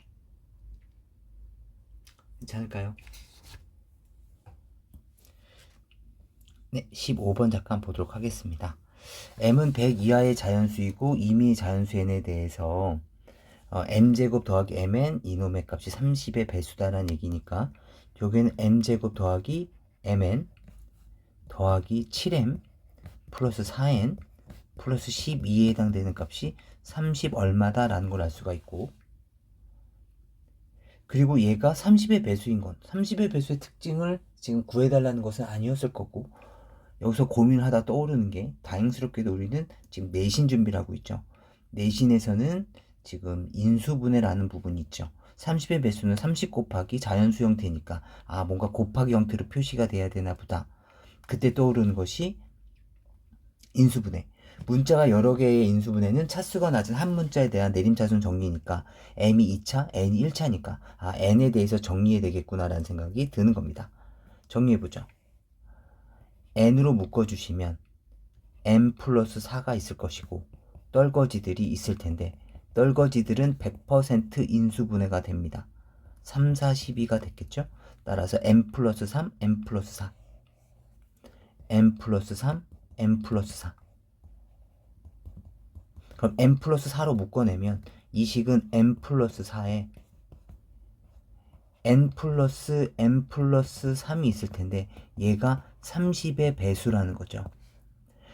괜찮을까요? 네, 15번 잠깐 보도록 하겠습니다. m은 100 이하의 자연수이고 임의의 자연수 n에 대해서 m제곱 더하기 mn 이놈의 값이 30의 배수다라는 얘기니까 여기는 m제곱 더하기 mn 더하기 7m 플러스 4n 플러스 12에 해당되는 값이 30 얼마다 라는 걸 알 수가 있고, 그리고 얘가 30의 배수인 건 30의 배수의 특징을 지금 구해달라는 것은 아니었을 거고, 여기서 고민을 하다 떠오르는 게 다행스럽게도 우리는 지금 내신 준비를 하고 있죠. 내신에서는 지금 인수분해라는 부분이 있죠. 30의 배수는 30 곱하기 자연수 형태니까 뭔가 곱하기 형태로 표시가 돼야 되나 보다. 그때 떠오르는 것이 인수분해. 문자가 여러 개의 인수분해는 차수가 낮은 한 문자에 대한 내림차순 정리니까 m이 2차, n이 1차니까 n에 대해서 정리해야 되겠구나라는 생각이 드는 겁니다. 정리해보죠. n으로 묶어주시면 m 플러스 4가 있을 것이고 떨거지들이 있을 텐데 떨거지들은 100% 인수분해가 됩니다. 3, 4, 12가 됐겠죠? 따라서 m 플러스 3, m 플러스 4, m 플러스 3, m 플러스 4. 그럼 m 플러스 4로 묶어내면 이 식은 m 플러스 4에 n 플러스 m 플러스 3이 있을 텐데 얘가 30의 배수라는 거죠.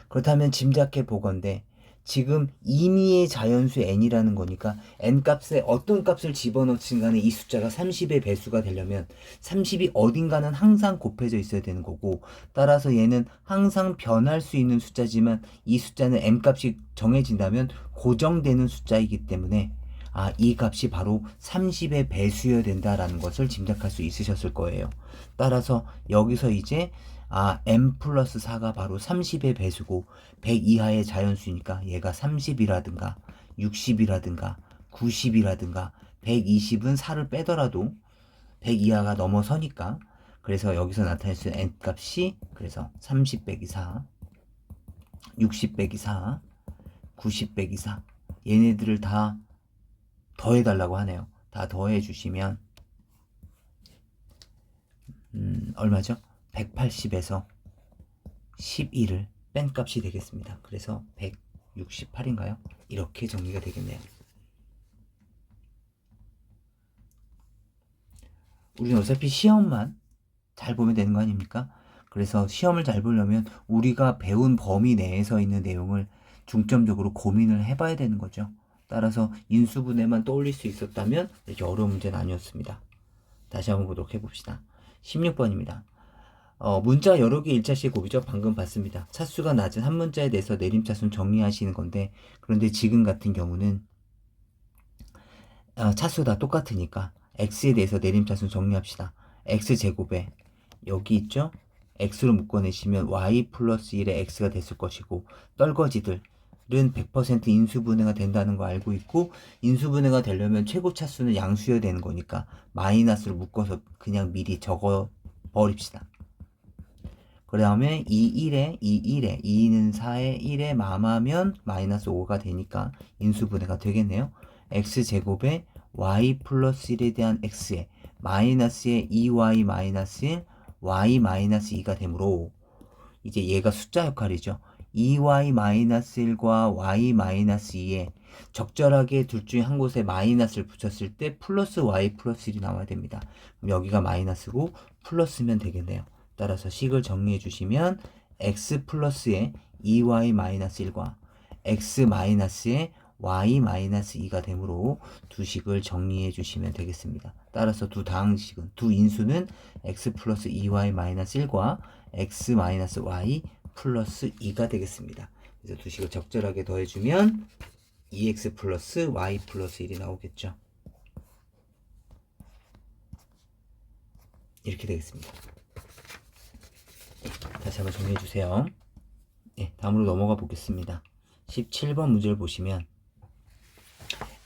그렇다면 짐작해 보건대 지금 임의의 자연수 n이라는 거니까 n 값에 어떤 값을 집어넣든 간에 이 숫자가 30의 배수가 되려면 30이 어딘가는 항상 곱해져 있어야 되는 거고, 따라서 얘는 항상 변할 수 있는 숫자지만 이 숫자는 n 값이 정해진다면 고정되는 숫자이기 때문에 이 값이 바로 30의 배수여야 된다라는 것을 짐작할 수 있으셨을 거예요. 따라서 여기서 이제 m 플러스 4가 바로 30의 배수고 100 이하의 자연수니까 얘가 30이라든가 60이라든가 90이라든가 120은 4를 빼더라도 100 이하가 넘어서니까, 그래서 여기서 나타낼 수 있는 n 값이 그래서 30 빼기 4, 60 빼기 4, 90 빼기 4, 얘네들을 다 더해달라고 하네요. 다 더해주시면 얼마죠? 180에서 12를 뺀 값이 되겠습니다. 그래서 168인가요? 이렇게 정리가 되겠네요. 우리는 어차피 시험만 잘 보면 되는 거 아닙니까? 그래서 시험을 잘 보려면 우리가 배운 범위 내에서 있는 내용을 중점적으로 고민을 해봐야 되는 거죠. 따라서 인수분해만 떠올릴 수 있었다면 이렇게 어려운 문제는 아니었습니다. 다시 한번 보도록 해봅시다. 16번입니다. 문자 여러 개 1차식 곱이죠. 방금 봤습니다. 차수가 낮은 한 문자에 대해서 내림차수는 정리하시는 건데, 그런데 지금 같은 경우는 차수가 다 똑같으니까 x에 대해서 내림차수는 정리합시다. x제곱에 여기 있죠? x로 묶어내시면 y 플러스 1의 x가 됐을 것이고, 떨거지들은 100% 인수분해가 된다는 거 알고 있고, 인수분해가 되려면 최고 차수는 양수여야 되는 거니까 마이너스를 묶어서 그냥 미리 적어 버립시다. 그 다음에 2는 4에 1에 마마면 마이너스 5가 되니까 인수분해가 되겠네요. x제곱에 y 플러스 1에 대한 x에 마이너스에 2y 마이너스 1, y 마이너스 2가 되므로 이제 얘가 숫자 역할이죠. 2y 마이너스 1과 y 마이너스 2에 적절하게 둘 중에 한 곳에 마이너스를 붙였을 때 플러스 y 플러스 1이 나와야 됩니다. 그럼 여기가 마이너스고 플러스면 되겠네요. 따라서 식을 정리해 주시면 x 플러스에 2y 마이너스 1과 x 마이너스에 y 마이너스 2가 되므로 두 식을 정리해 주시면 되겠습니다. 따라서 두 인수는 x 플러스 2y 마이너스 1과 x 마이너스 y 플러스 2가 되겠습니다. 그래서 두 식을 적절하게 더해주면 2x 플러스 y 플러스 1이 나오겠죠. 이렇게 되겠습니다. 다시 한번 정리해 주세요. 다음으로 넘어가 보겠습니다. 17번 문제를 보시면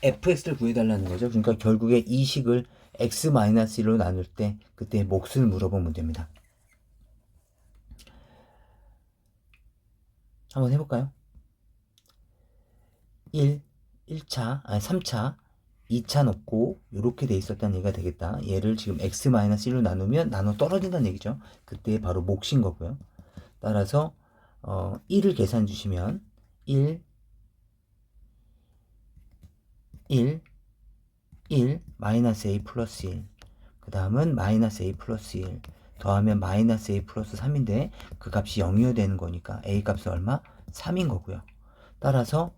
fx를 구해달라는 거죠. 그러니까 결국에 이 식을 x-1로 나눌 때 그때 몫을 물어본 문제입니다. 한번 해볼까요? 3차, 2차 넣고 이렇게 돼 있었다는 얘기가 되겠다. 얘를 지금 x-1로 나누면 나눠 떨어진다는 얘기죠. 그때 바로 몫인 거고요. 따라서 1을 계산 주시면 1 마이너스 a 플러스 1, 그 다음은 마이너스 a 플러스 1 더하면 마이너스 a 플러스 3인데 그 값이 0이어야 되는 거니까 a 값은 얼마? 3인 거고요. 따라서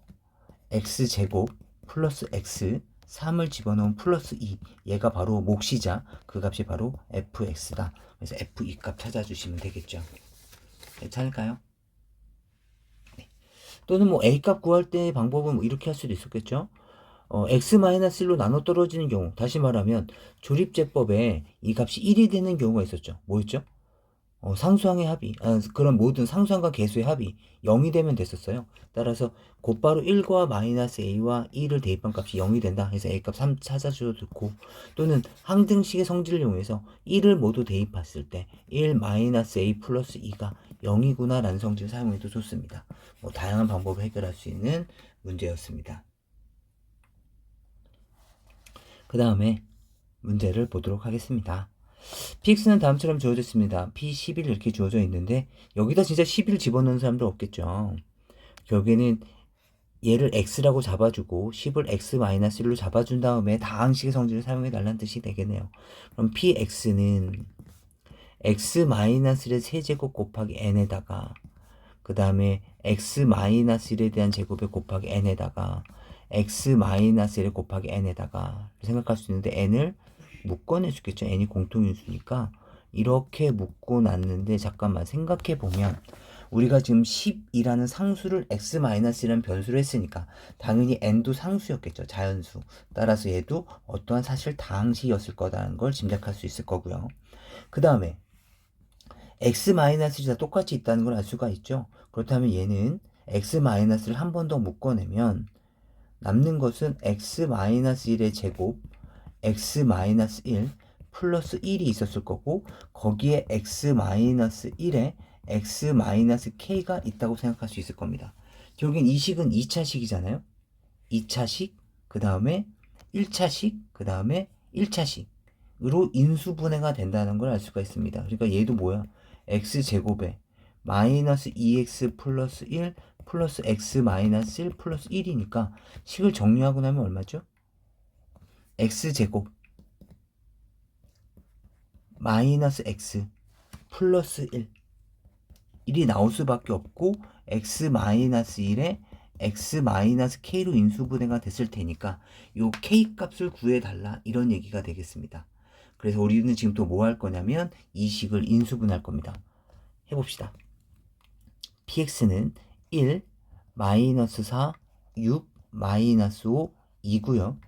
x제곱 플러스 x 3을 집어넣으면 플러스 2, 얘가 바로 몫이자 그 값이 바로 fx다. 그래서 f2 값 찾아주시면 되겠죠. 괜찮을까요? 네. 또는 뭐 a 값 구할 때 방법은 뭐 이렇게 할 수도 있었겠죠. x-1로 나눠 떨어지는 경우, 다시 말하면 조립제법에 이 값이 1이 되는 경우가 있었죠. 뭐였죠? 상수항의 합이, 그런 모든 상수항과 계수의 합이 0이 되면 됐었어요. 따라서 곧바로 1과 마이너스 a와 1을 대입한 값이 0이 된다 해서 a 값 3 찾아줘도 좋고, 또는 항등식의 성질을 이용해서 1을 모두 대입했을 때 1 마이너스 a 플러스 2가 0이구나 라는 성질을 사용해도 좋습니다. 다양한 방법을 해결할 수 있는 문제였습니다. 그 다음에 문제를 보도록 하겠습니다. px는 다음처럼 주어졌습니다. p11 이렇게 주어져 있는데 여기다 진짜 11 집어넣는 사람도 없겠죠. 결국에는 얘를 x라고 잡아주고 10을 x-1로 잡아준 다음에 다항식의 성질을 사용해 달라는 뜻이 되겠네요. 그럼 px는 x-1의 세제곱 곱하기 n에다가 그 다음에 x-1에 대한 제곱에 곱하기 n에다가 x-1을 곱하기 n에다가 생각할 수 있는데 n을 묶어낼 수 있겠죠. n이 공통인수니까 이렇게 묶어놨는데 잠깐만 생각해보면 우리가 지금 10이라는 상수를 x-이라는 변수로 했으니까 당연히 n도 상수였겠죠. 자연수. 따라서 얘도 어떠한 사실 다항식이었을 거라는 걸 짐작할 수 있을 거고요. 그 다음에 x-가 똑같이 있다는 걸 알 수가 있죠. 그렇다면 얘는 x-를 한 번 더 묶어내면 남는 것은 x-1의 제곱 x-1 플러스 1이 있었을 거고 거기에 x-1에 x-k가 있다고 생각할 수 있을 겁니다. 결국엔 이 식은 2차식이잖아요. 2차식, 그 다음에 1차식, 그 다음에 1차식으로 인수분해가 된다는 걸 알 수가 있습니다. 그러니까 얘도 뭐야? x제곱에 마이너스 2x 플러스 1 플러스 x 마이너스 1 플러스 1이니까 식을 정리하고 나면 얼마죠? x제곱 마이너스 x 플러스 1 1이 나올 수밖에 없고 x 마이너스 1에 x 마이너스 k로 인수분해가 됐을 테니까 요 k 값을 구해달라 이런 얘기가 되겠습니다. 그래서 우리는 지금 또 뭐 할 거냐면 이 식을 인수분할 겁니다. 해봅시다. px는 1 마이너스 4 6 마이너스 5 2고요.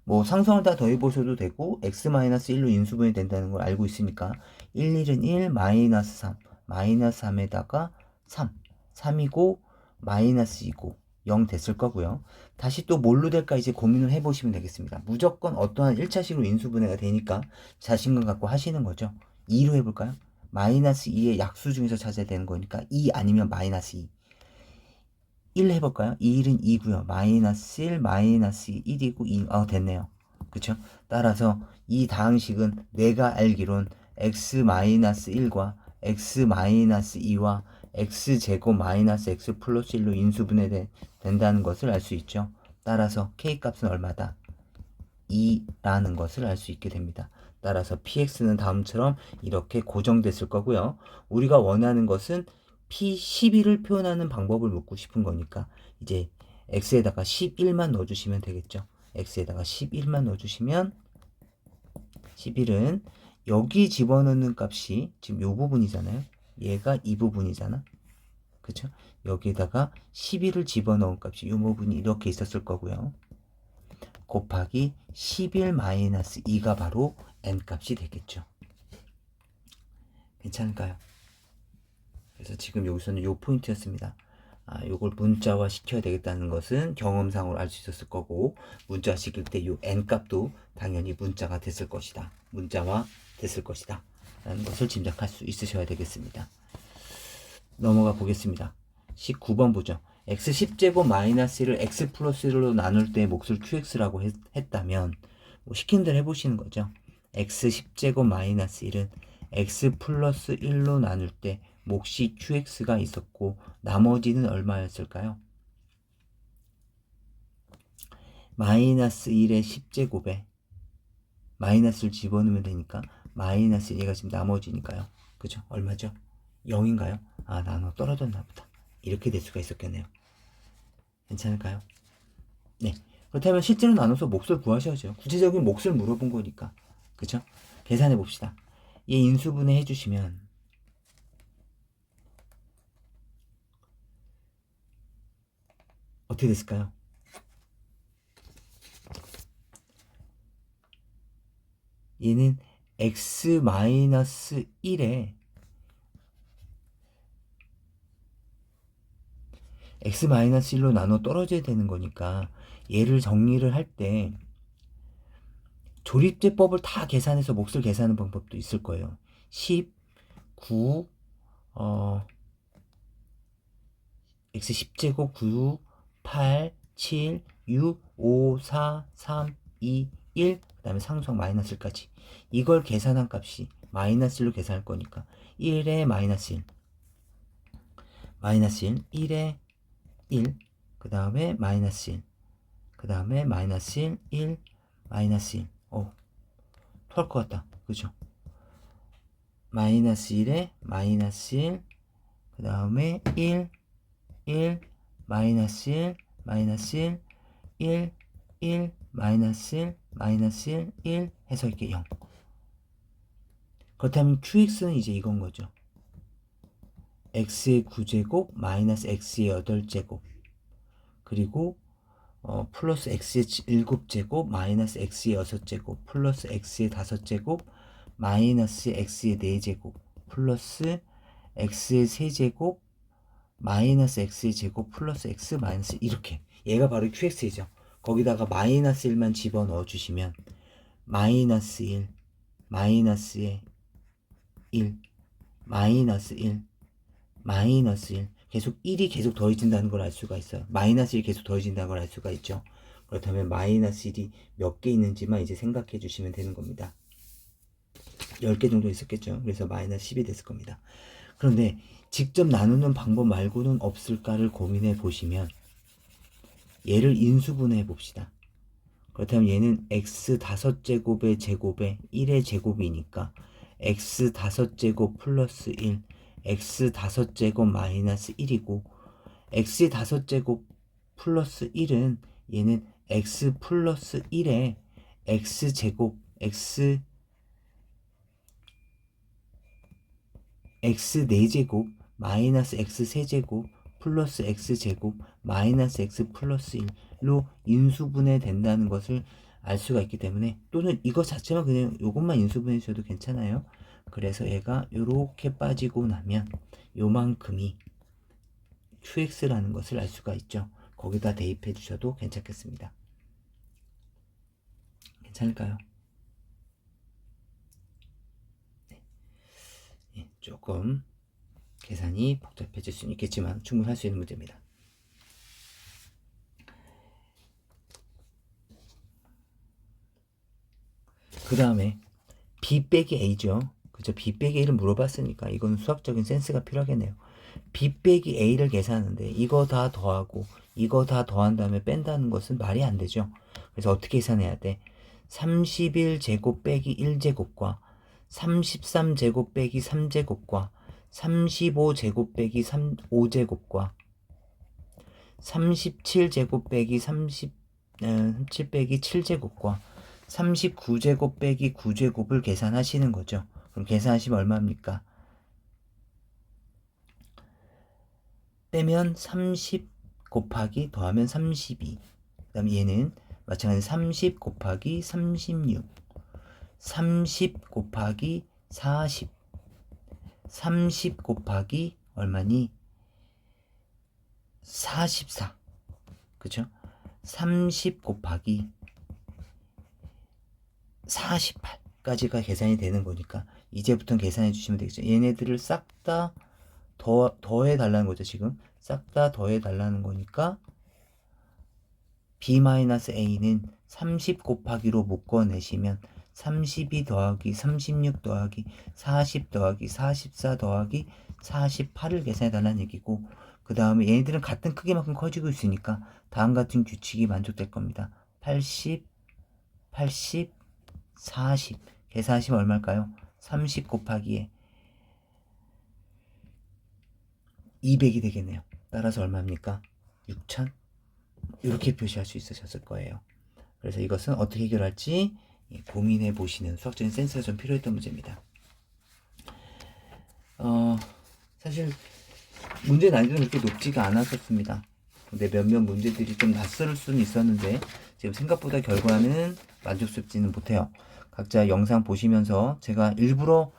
뭐 상성을 다 더해보셔도 되고 x-1로 인수분해 된다는 걸 알고 있으니까 1, 1은 1, 마이너스 3, 마이너스 3에다가 3, 3이고 마이너스 2고 0 됐을 거고요. 다시 또 뭘로 될까 이제 고민을 해보시면 되겠습니다. 무조건 어떠한 1차식으로 인수분해가 되니까 자신감 갖고 하시는 거죠. 2로 해볼까요? 마이너스 2의 약수 중에서 찾아야 되는 거니까 2 아니면 마이너스 2. 1 해볼까요? 1은 2고요. 마이너스 1, 마이너스 1이고 2. 됐네요. 그쵸? 따라서 이 다항식은 내가 알기론 x-1과 x-2와 x제곱 마이너스 x 플러스 1로 인수분해 된다는 것을 알 수 있죠. 따라서 k값은 얼마다? 2라는 것을 알 수 있게 됩니다. 따라서 px는 다음처럼 이렇게 고정됐을 거고요. 우리가 원하는 것은 P12를 표현하는 방법을 묻고 싶은 거니까 이제 x에다가 11만 넣어주시면 되겠죠. x에다가 11만 넣어주시면 11은 여기 집어넣는 값이 지금 이 부분이잖아요. 얘가 이 부분이잖아. 그쵸? 여기에다가 11을 집어넣은 값이 이 부분이 이렇게 있었을 거고요. 곱하기 11-2가 바로 n값이 되겠죠. 괜찮을까요? 그래서 지금 여기서는 요 포인트였습니다. 요걸 문자화 시켜야 되겠다는 것은 경험상으로 알 수 있었을 거고, 문자화 시킬 때 요 n값도 당연히 문자가 됐을 것이다. 문자화 됐을 것이다. 라는 것을 짐작할 수 있으셔야 되겠습니다. 넘어가 보겠습니다. 19번 보죠. x 10제곱 마이너스 1을 x 플러스 1로 나눌 때 몫을 qx라고 했다면 뭐 시킨 대로 해보시는 거죠. x 10제곱 마이너스 1은 x 플러스 1로 나눌 때 몫이 qx가 있었고 나머지는 얼마였을까요? 마이너스 1의 10제곱에 마이너스를 집어넣으면 되니까 마이너스 얘가 지금 나머지니까요. 그죠? 얼마죠? 0인가요? 나눠 떨어졌나 보다. 이렇게 될 수가 있었겠네요. 괜찮을까요? 네. 그렇다면 실제로 나눠서 몫을 구하셔야죠. 구체적인 몫을 물어본 거니까. 그죠? 계산해 봅시다. 얘 인수분해 해주시면 어떻게 됐을까요? 얘는 x-1에 x-1로 나눠 떨어져야 되는 거니까 얘를 정리를 할 때 조립제법을 다 계산해서 몫을 계산하는 방법도 있을 거예요. 10, 9, x 10제곱 9, 8, 7, 6, 5, 4, 3, 2, 1, 그 다음에 상수항 마이너스 1까지. 이걸 계산한 값이 마이너스 1로 계산할 거니까 1에 마이너스 1, 마이너스 1, 1에 1, 그 다음에 마이너스 1, 그 다음에 마이너스 1, 1, 마이너스 1. 토할 것 같다. 그죠? 마이너스 1에 마이너스 1, 그 다음에 1, 1, 마이너스 1, 마이너스 1, 1, 1, 마이너스 1, 마이너스 1, 1 해서 이렇게 0. 그렇다면 qx는 이제 이건 거죠. x의 9제곱 마이너스 x의 8제곱 그리고 플러스 x의 7제곱 마이너스 x의 6제곱 플러스 x의 5제곱 마이너스 x의 4제곱 플러스 x의 3제곱 마이너스 x의 제곱 플러스 x 마이너스 이렇게 얘가 바로 qx이죠. 거기다가 마이너스 1만 집어넣어 주시면 마이너스 1 마이너스의 1 마이너스 1 마이너스 1 계속 1이 계속 더해진다는 걸 알 수가 있어요. 마이너스 1이 계속 더해진다는 걸 알 수가 있죠. 그렇다면 마이너스 1이 몇 개 있는지만 이제 생각해 주시면 되는 겁니다. 10개 정도 있었겠죠. 그래서 마이너스 10이 됐을 겁니다. 그런데 직접 나누는 방법 말고는 없을까를 고민해 보시면 얘를 인수분해 봅시다. 그렇다면 얘는 x 5제곱의 제곱에 1의 제곱이니까 x 5제곱 플러스 1, x 5제곱 마이너스 1이고 x 5제곱 플러스 1은 얘는 x 플러스 1에 x제곱 x 4제곱 마이너스 x 세제곱 플러스 x제곱 마이너스 x 플러스 1로 인수분해 된다는 것을 알 수가 있기 때문에, 또는 이거 자체만 그냥 요것만 인수분해 주셔도 괜찮아요. 그래서 얘가 요렇게 빠지고 나면 요만큼이 qx라는 것을 알 수가 있죠. 거기다 대입해 주셔도 괜찮겠습니다. 괜찮을까요? 네. 예, 조금 계산이 복잡해질 수는 있겠지만 충분히 할 수 있는 문제입니다. 그 다음에 b 빼기 a죠. 그죠? b 빼기 a를 물어봤으니까 이거는 수학적인 센스가 필요하겠네요. b 빼기 a를 계산하는데 이거 다 더하고 이거 다 더한 다음에 뺀다는 것은 말이 안 되죠. 그래서 어떻게 계산해야 돼? 31제곱 빼기 1제곱과 33제곱 빼기 3제곱과 35제곱 빼기 5제곱과 37제곱 빼기 37 빼기 7제곱과 39제곱 빼기 9제곱을 계산하시는 거죠. 그럼 계산하시면 얼마입니까? 빼면 30 곱하기 더하면 32. 그 다음에 얘는 마찬가지로 30 곱하기 36, 30 곱하기 40, 30 곱하기 얼마니? 44. 그죠? 30 곱하기 48까지가 계산이 되는 거니까 이제부터는 계산해 주시면 되겠죠. 얘네들을 싹 다 더해 달라는 거죠. 지금 싹 다 더해 달라는 거니까 b-a는 30 곱하기로 묶어내시면 32 더하기 36 더하기 40 더하기 44 더하기 48을 계산해 달라는 얘기고, 그 다음에 얘네들은 같은 크기만큼 커지고 있으니까 다음 같은 규칙이 만족될 겁니다. 80, 80, 40 계산하시면 얼마일까요? 30 곱하기에 200이 되겠네요. 따라서 얼마입니까? 6000? 이렇게 표시할 수 있으셨을 거예요. 그래서 이것은 어떻게 해결할지 고민해 보시는 수학적인 센스가 좀 필요했던 문제입니다. 사실 문제 난이도는 그렇게 높지가 않았었습니다. 근데 몇몇 문제들이 좀 낯설 수는 있었는데 지금 생각보다 결과는 만족스럽지는 못해요. 각자 영상 보시면서 제가 일부러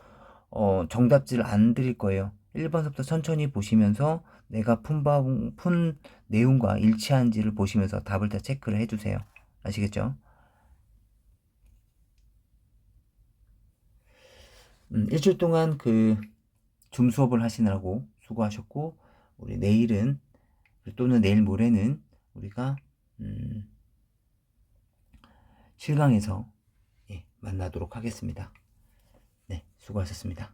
정답지를 안 드릴 거예요. 1번부터 천천히 보시면서 내가 푼 내용과 일치한지를 보시면서 답을 다 체크를 해주세요. 아시겠죠? 일주일 동안 줌 수업을 하시느라고 수고하셨고, 우리 내일은 또는 내일 모레는 우리가 실강에서 만나도록 하겠습니다. 네, 수고하셨습니다.